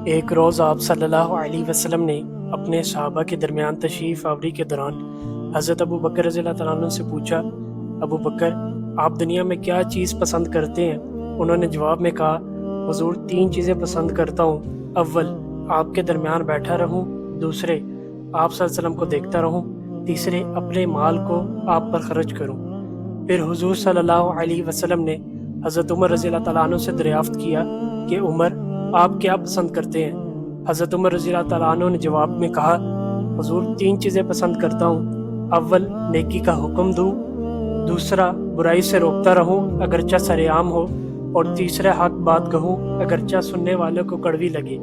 ایک روز آپ صلی اللہ علیہ وسلم نے اپنے صحابہ کے درمیان تشریف آوری کے دوران حضرت ابو بکر رضی اللہ تعالیٰ عنہ سے پوچھا، ابو بکر، آپ دنیا میں کیا چیز پسند کرتے ہیں؟ انہوں نے جواب میں کہا، حضور 3 چیزیں پسند کرتا ہوں۔ اول، آپ کے درمیان بیٹھا رہوں۔ دوسرے، آپ صلی اللہ علیہ وسلم کو دیکھتا رہوں۔ تیسرے، اپنے مال کو آپ پر خرچ کروں۔ پھر حضور صلی اللہ علیہ وسلم نے حضرت عمر رضی اللہ تعالیٰ عنہ سے دریافت کیا کہ عمر، آپ کیا پسند کرتے ہیں؟ حضرت عمر رضی اللہ تعالیٰ عنہ نے جواب میں کہا، حضور 3 چیزیں پسند کرتا ہوں۔ اول، نیکی کا حکم دوں۔ دوسرا، برائی سے روکتا رہوں اگرچہ سرعام ہو۔ اور تیسرا، حق بات کہوں اگرچہ سننے والوں کو کڑوی لگے۔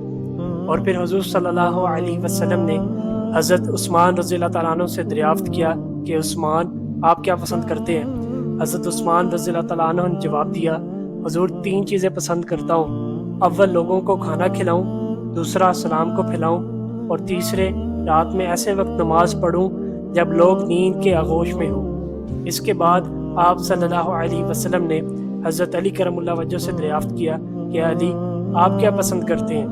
اور پھر حضور صلی اللہ علیہ وسلم نے حضرت عثمان رضی اللہ تعالیٰ عنہ سے دریافت کیا کہ عثمان، آپ کیا پسند کرتے ہیں؟ حضرت عثمان رضی اللہ تعالیٰ عنہ نے جواب دیا، حضور 3 چیزیں پسند کرتا ہوں۔ اول، لوگوں کو کھانا کھلاؤں۔ دوسرا، سلام کو پھیلاؤں۔ اور تیسرے، رات میں ایسے وقت نماز پڑھوں جب لوگ نیند کے آغوش میں ہوں۔ اس کے بعد آپ صلی اللہ علیہ وسلم نے حضرت علی کرم اللہ وجہ سے دریافت کیا کہ علی، آپ کیا پسند کرتے ہیں؟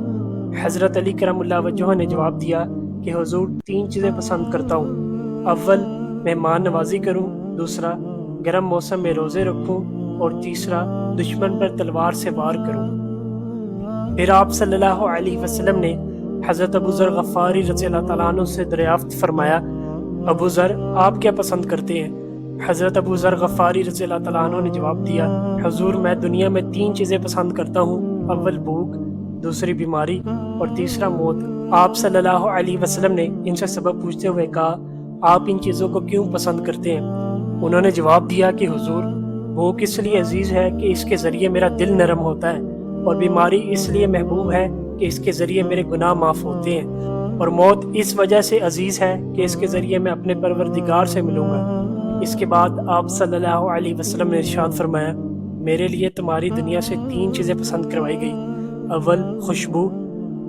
حضرت علی کرم اللہ وجہ نے جواب دیا کہ حضور 3 چیزیں پسند کرتا ہوں۔ اول، مہمان نوازی کروں۔ دوسرا، گرم موسم میں روزے رکھوں۔ اور تیسرا، دشمن پر تلوار سے وار کروں۔ پھر آپ صلی اللہ علیہ وسلم نے حضرت ابو ذر غفاری رضی اللہ تعالیٰ عنہ سے دریافت فرمایا، ابو ذر، آپ کیا پسند کرتے ہیں؟ حضرت ابو ذر غفاری رضی اللہ تعالیٰ عنہ نے جواب دیا، حضور میں دنیا میں 3 چیزیں پسند کرتا ہوں۔ اول بھوک، دوسری بیماری، اور تیسرا موت۔ آپ صلی اللہ علیہ وسلم نے ان سے سبب پوچھتے ہوئے کہا، آپ ان چیزوں کو کیوں پسند کرتے ہیں؟ انہوں نے جواب دیا کہ حضور، بھوک اس لیے عزیز ہے کہ اس کے ذریعے میرا دل نرم ہوتا ہے، اور بیماری اس لیے محبوب ہے کہ اس کے ذریعے میرے گناہ معاف ہوتے ہیں، اور موت اس وجہ سے عزیز ہے کہ اس کے ذریعے میں اپنے پروردگار سے ملوں گا۔ اس کے بعد آپ صلی اللہ علیہ وسلم نے ارشاد فرمایا، میرے لیے تمہاری دنیا سے 3 چیزیں پسند کروائی گئی۔ اول، خوشبو۔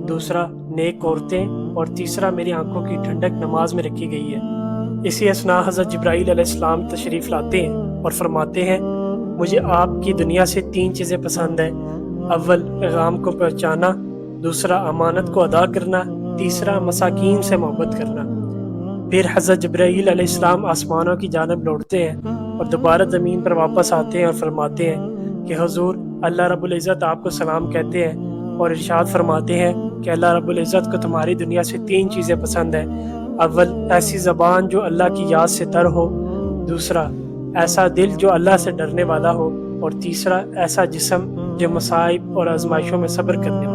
دوسرا، نیک عورتیں۔ اور تیسرا، میری آنکھوں کی ٹھنڈک نماز میں رکھی گئی ہے۔ اسی اثناء حضرت جبرائیل علیہ السلام تشریف لاتے ہیں اور فرماتے ہیں، مجھے آپ کی دنیا سے 3 چیزیں پسند ہیں۔ اول، پیغام کو پہنچانا۔ دوسرا، امانت کو ادا کرنا۔ تیسرا، مساکین سے محبت کرنا۔ پھر حضرت جبرائیل علیہ السلام آسمانوں کی جانب لوٹتے ہیں اور دوبارہ زمین پر واپس آتے ہیں اور فرماتے ہیں کہ حضور، اللہ رب العزت آپ کو سلام کہتے ہیں اور ارشاد فرماتے ہیں کہ اللہ رب العزت کو تمہاری دنیا سے 3 چیزیں پسند ہیں۔ اول، ایسی زبان جو اللہ کی یاد سے تر ہو۔ دوسرا، ایسا دل جو اللہ سے ڈرنے والا ہو۔ اور تیسرا، ایسا جسم جو مصائب اور آزمائشوں میں صبر کرنے والا ہو۔